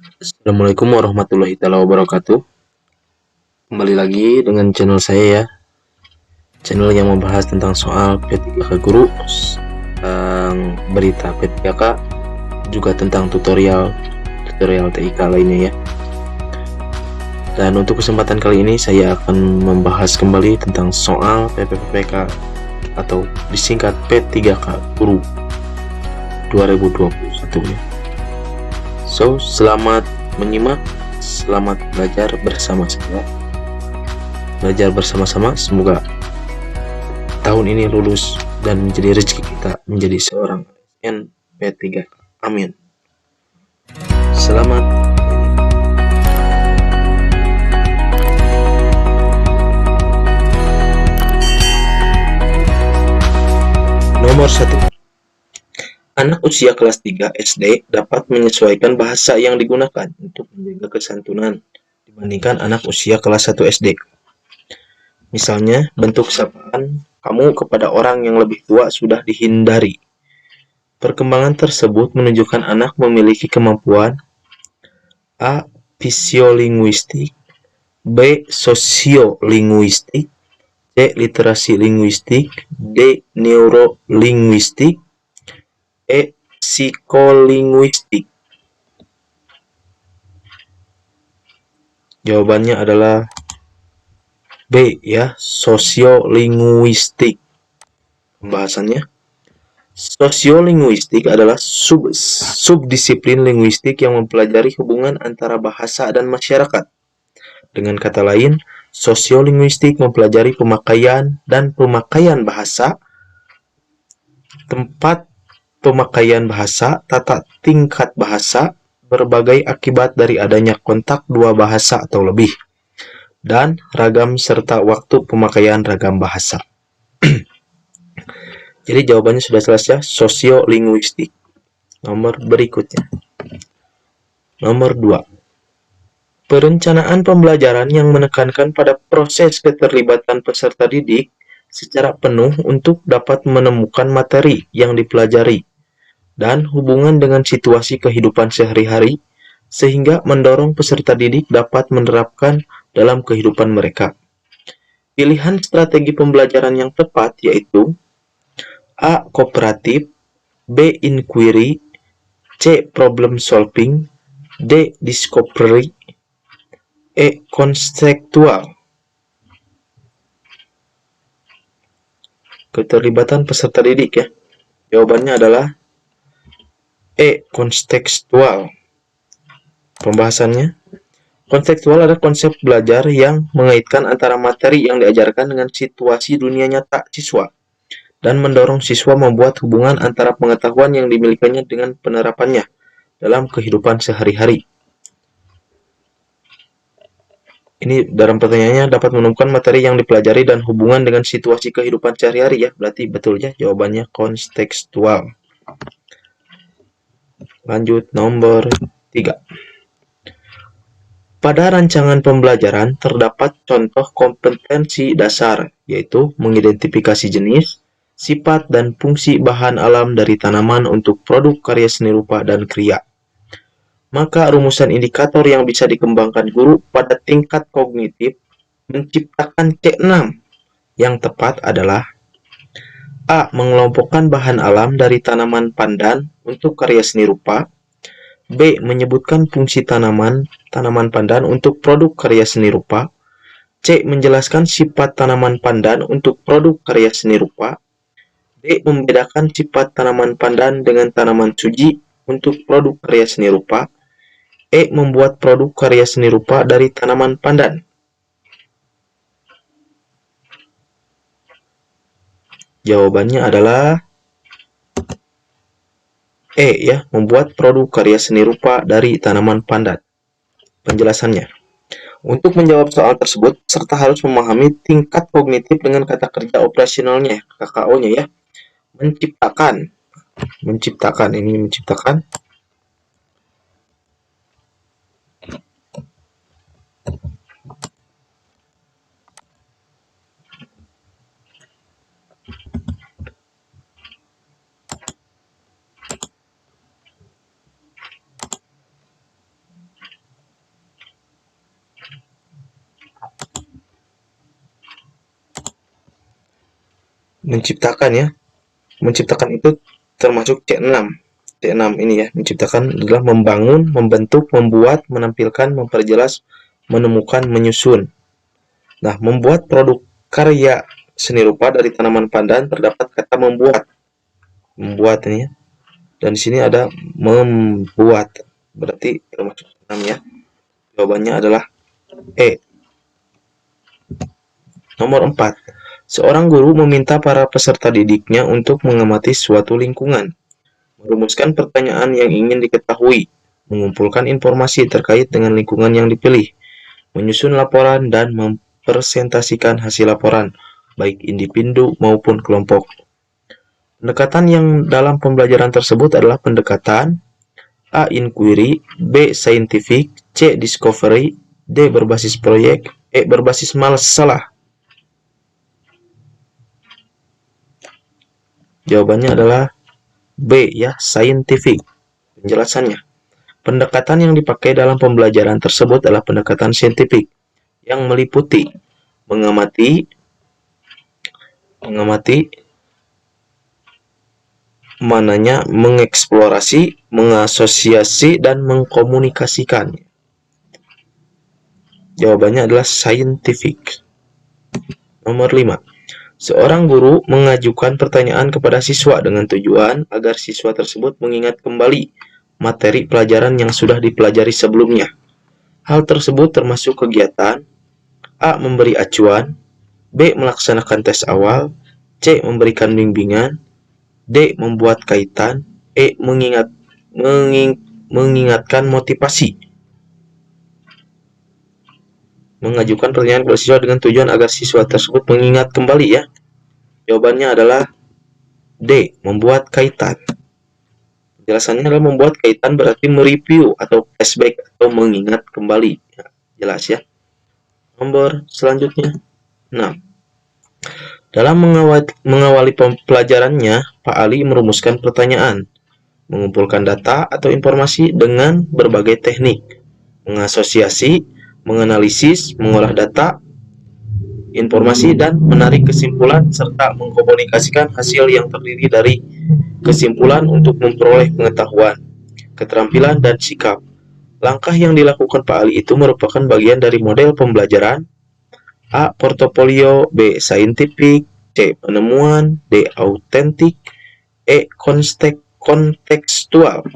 Assalamualaikum warahmatullahi wabarakatuh. Kembali lagi dengan channel saya ya. Channel yang membahas tentang soal P3K Guru, tentang berita P3K, juga tentang tutorial TIK lainnya ya. Dan untuk kesempatan kali ini saya akan membahas kembali tentang soal PPPK atau disingkat P3K Guru 2021 ya. So, selamat menyimak, selamat belajar bersama saya. Belajar bersama-sama, semoga tahun ini lulus dan menjadi rezeki kita menjadi seorang NP3K. Amin. Selamat. Nomor 1. Anak usia kelas 3 SD dapat menyesuaikan bahasa yang digunakan untuk menjaga kesantunan dibandingkan anak usia kelas 1 SD. Misalnya, bentuk sapaan kamu kepada orang yang lebih tua sudah dihindari. Perkembangan tersebut menunjukkan anak memiliki kemampuan A. Fisiolinguistik, B. Sosiolinguistik, C. Literasi linguistik, D. Neurolinguistik, E. Psikolinguistik. Jawabannya adalah B ya, sosiolinguistik. Pembahasannya, sosiolinguistik adalah subdisiplin linguistik yang mempelajari hubungan antara bahasa dan masyarakat. Dengan kata lain, sosiolinguistik mempelajari pemakaian dan pemakaian bahasa, tempat pemakaian bahasa, tata tingkat bahasa, berbagai akibat dari adanya kontak dua bahasa atau lebih, dan ragam serta waktu pemakaian ragam bahasa. Jadi jawabannya sudah selesai, sosiolinguistik. Nomor berikutnya. Nomor 2. Perencanaan pembelajaran yang menekankan pada proses keterlibatan peserta didik secara penuh untuk dapat menemukan materi yang dipelajari dan hubungan dengan situasi kehidupan sehari-hari sehingga mendorong peserta didik dapat menerapkan dalam kehidupan mereka. Pilihan strategi pembelajaran yang tepat yaitu A. Kooperatif, B. Inquiry, C. Problem solving, D. Discovery, E. Konseptual. Keterlibatan peserta didik ya. Jawabannya adalah E. Kontekstual. Pembahasannya, kontekstual adalah konsep belajar yang mengaitkan antara materi yang diajarkan dengan situasi dunia nyata siswa dan mendorong siswa membuat hubungan antara pengetahuan yang dimilikinya dengan penerapannya dalam kehidupan sehari-hari. Ini dalam pertanyaannya dapat menemukan materi yang dipelajari dan hubungan dengan situasi kehidupan sehari-hari ya. Berarti betul ya jawabannya kontekstual. Lanjut nomor 3. Pada rancangan pembelajaran terdapat contoh kompetensi dasar, yaitu mengidentifikasi jenis, sifat, dan fungsi bahan alam dari tanaman untuk produk karya seni rupa dan kriya. Maka rumusan indikator yang bisa dikembangkan guru pada tingkat kognitif menciptakan C6 yang tepat adalah A. Mengelompokkan bahan alam dari tanaman pandan untuk karya seni rupa, B. Menyebutkan fungsi tanaman pandan untuk produk karya seni rupa, C. Menjelaskan sifat tanaman pandan untuk produk karya seni rupa, D. Membedakan sifat tanaman pandan dengan tanaman suji untuk produk karya seni rupa, E. Membuat produk karya seni rupa dari tanaman pandan. Jawabannya adalah E ya, membuat produk karya seni rupa dari tanaman pandan. Penjelasannya, untuk menjawab soal tersebut, serta harus memahami tingkat kognitif dengan kata kerja operasionalnya, KKO-nya ya. Menciptakan menciptakan ya. Menciptakan itu termasuk C6. C6 ini ya, menciptakan adalah membangun, membentuk, membuat, menampilkan, memperjelas, menemukan, menyusun. Nah, membuat produk karya seni rupa dari tanaman pandan terdapat kata membuat. Membuat ini ya. Dan di sini ada membuat. Berarti termasuk C6 ya. Jawabannya adalah E. Nomor 4. Seorang guru meminta para peserta didiknya untuk mengamati suatu lingkungan, merumuskan pertanyaan yang ingin diketahui, mengumpulkan informasi terkait dengan lingkungan yang dipilih, menyusun laporan, dan mempresentasikan hasil laporan, baik individu maupun kelompok. Pendekatan yang dalam pembelajaran tersebut adalah pendekatan A. Inquiry, B. Scientific, C. Discovery, D. Berbasis proyek, E. Berbasis masalah. Jawabannya adalah B ya, scientific. Penjelasannya. Pendekatan yang dipakai dalam pembelajaran tersebut adalah pendekatan saintifik yang meliputi mengamati, mengeksplorasi, mengasosiasi, dan mengkomunikasikan. Jawabannya adalah scientific. Nomor 5. Seorang guru mengajukan pertanyaan kepada siswa dengan tujuan agar siswa tersebut mengingat kembali materi pelajaran yang sudah dipelajari sebelumnya. Hal tersebut termasuk kegiatan A. Memberi acuan, B. Melaksanakan tes awal, C. Memberikan bimbingan, D. Membuat kaitan, E. Mengingatkan motivasi. Mengajukan pertanyaan kepada siswa dengan tujuan agar siswa tersebut mengingat kembali ya. Jawabannya adalah D. Membuat kaitan. Penjelasannya adalah membuat kaitan berarti mereview atau flashback atau mengingat kembali. Ya, jelas ya. Nomor selanjutnya 6. Dalam mengawali pelajarannya, Pak Ali merumuskan pertanyaan, mengumpulkan data atau informasi dengan berbagai teknik, mengasosiasi, menganalisis, mengolah data, informasi, dan menarik kesimpulan, serta mengkomunikasikan hasil yang terdiri dari kesimpulan untuk memperoleh pengetahuan, keterampilan, dan sikap. Langkah yang dilakukan Pak Ali itu merupakan bagian dari model pembelajaran A. Portofolio, B. Scientific, C. Penemuan, D. Autentik, E. Kontekstual.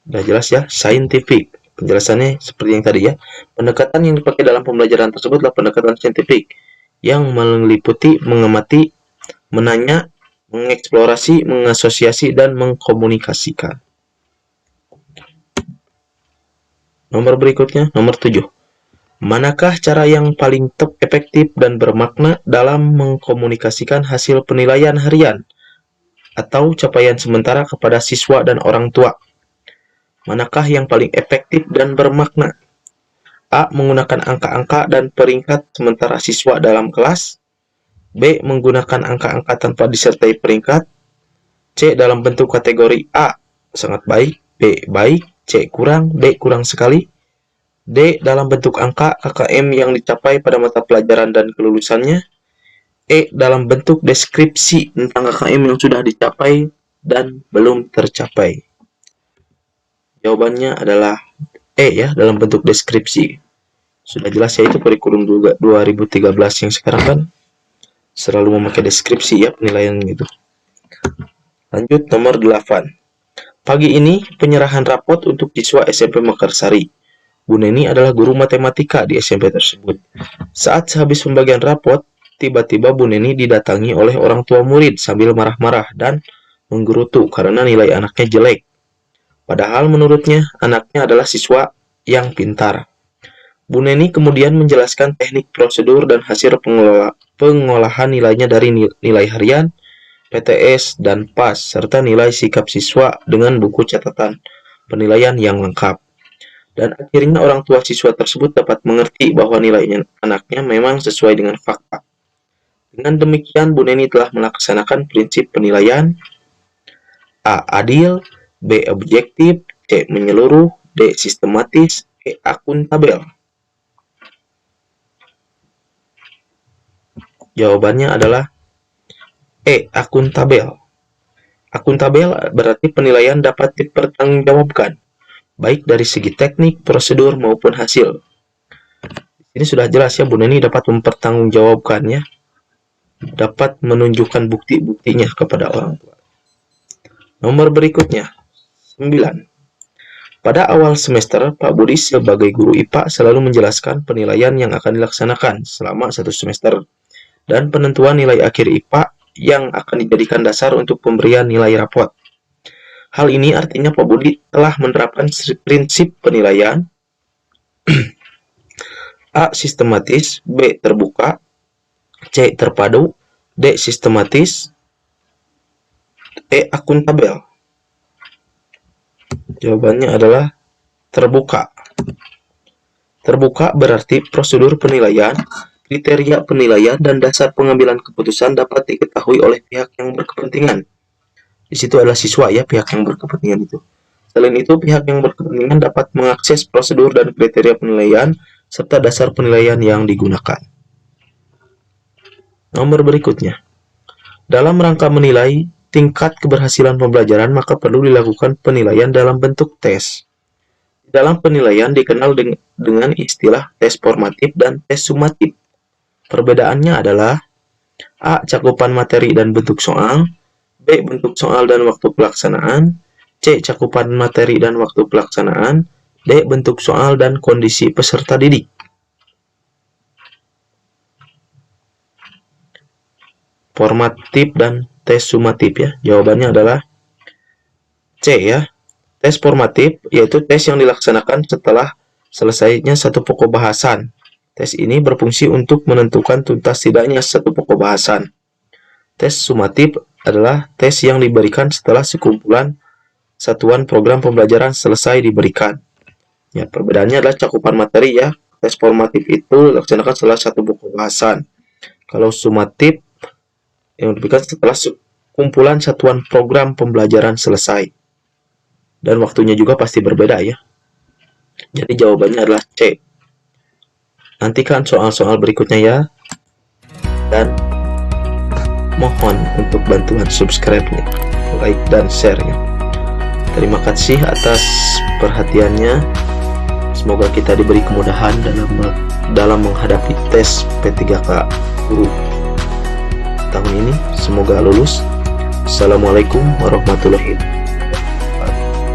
Udah jelas ya, scientific. Penjelasannya seperti yang tadi ya. Pendekatan yang dipakai dalam pembelajaran tersebut adalah pendekatan saintifik yang meliputi mengamati, menanya, mengeksplorasi, mengasosiasi, dan mengkomunikasikan. Nomor berikutnya, nomor 7. Manakah cara yang paling efektif dan bermakna dalam mengkomunikasikan hasil penilaian harian atau capaian sementara kepada siswa dan orang tua? Manakah yang paling efektif dan bermakna? A. Menggunakan angka-angka dan peringkat sementara siswa dalam kelas. B. Menggunakan angka-angka tanpa disertai peringkat. C. Dalam bentuk kategori A. Sangat baik. B. Baik. C. Kurang. D. Kurang sekali. D. Dalam bentuk angka KKM yang dicapai pada mata pelajaran dan kelulusannya. E. Dalam bentuk deskripsi tentang KKM yang sudah dicapai dan belum tercapai. Jawabannya adalah E ya, dalam bentuk deskripsi. Sudah jelas ya, itu kurikulum 2013 yang sekarang kan selalu memakai deskripsi ya penilaian gitu. Lanjut nomor 8. Pagi ini penyerahan rapot untuk siswa SMP Mekarsari. Bu Neni adalah guru matematika di SMP tersebut. Saat sehabis pembagian rapot, tiba-tiba Bu Neni didatangi oleh orang tua murid sambil marah-marah dan menggerutu karena nilai anaknya jelek. Padahal menurutnya, anaknya adalah siswa yang pintar. Bu Neni kemudian menjelaskan teknik prosedur dan hasil pengolahan nilainya dari nilai harian, PTS, dan PAS, serta nilai sikap siswa dengan buku catatan penilaian yang lengkap. Dan akhirnya orang tua siswa tersebut dapat mengerti bahwa nilainya anaknya memang sesuai dengan fakta. Dengan demikian, Bu Neni telah melaksanakan prinsip penilaian A. Adil, B. Objektif, C. Menyeluruh, D. Sistematis, E. Akuntabel. Jawabannya adalah E. Akuntabel. Akuntabel berarti penilaian dapat dipertanggungjawabkan, baik dari segi teknik, prosedur, maupun hasil. Ini sudah jelas ya, Bu Neni dapat mempertanggungjawabkannya, dapat menunjukkan bukti-buktinya kepada orang tua. Nomor berikutnya, 9. Pada awal semester, Pak Budi sebagai guru IPA selalu menjelaskan penilaian yang akan dilaksanakan selama 1 semester dan penentuan nilai akhir IPA yang akan dijadikan dasar untuk pemberian nilai rapot. Hal ini artinya Pak Budi telah menerapkan prinsip penilaian A. Sistematis, B. Terbuka, C. Terpadu, D. Sistematis, E. Akuntabel. Jawabannya adalah terbuka. Terbuka berarti prosedur penilaian, kriteria penilaian, dan dasar pengambilan keputusan dapat diketahui oleh pihak yang berkepentingan. Di situ adalah siswa ya, pihak yang berkepentingan itu. Selain itu, pihak yang berkepentingan dapat mengakses prosedur dan kriteria penilaian serta dasar penilaian yang digunakan. Nomor berikutnya. Dalam rangka menilai tingkat keberhasilan pembelajaran, maka perlu dilakukan penilaian dalam bentuk tes. Dalam penilaian dikenal dengan istilah tes formatif dan tes sumatif. Perbedaannya adalah A. Cakupan materi dan bentuk soal, B. Bentuk soal dan waktu pelaksanaan, C. Cakupan materi dan waktu pelaksanaan, D. Bentuk soal dan kondisi peserta didik. Formatif dan tes sumatif ya. Jawabannya adalah C ya. Tes formatif yaitu tes yang dilaksanakan setelah selesainya satu pokok bahasan. Tes ini berfungsi untuk menentukan tuntas tidaknya satu pokok bahasan. Tes sumatif adalah tes yang diberikan setelah sekumpulan satuan program pembelajaran selesai diberikan. Ya, perbedaannya adalah cakupan materi ya. Tes formatif itu dilaksanakan setelah satu pokok bahasan. Kalau sumatif yang diberikan setelah kumpulan satuan program pembelajaran selesai. Dan waktunya juga pasti berbeda ya. Jadi jawabannya adalah C. Nantikan soal-soal berikutnya ya. Dan mohon untuk bantuan subscribe-nya, like dan share-nya. Terima kasih atas perhatiannya. Semoga kita diberi kemudahan dalam menghadapi tes P3K guru tahun ini. Semoga lulus. Assalamualaikum warahmatullahi wabarakatuh.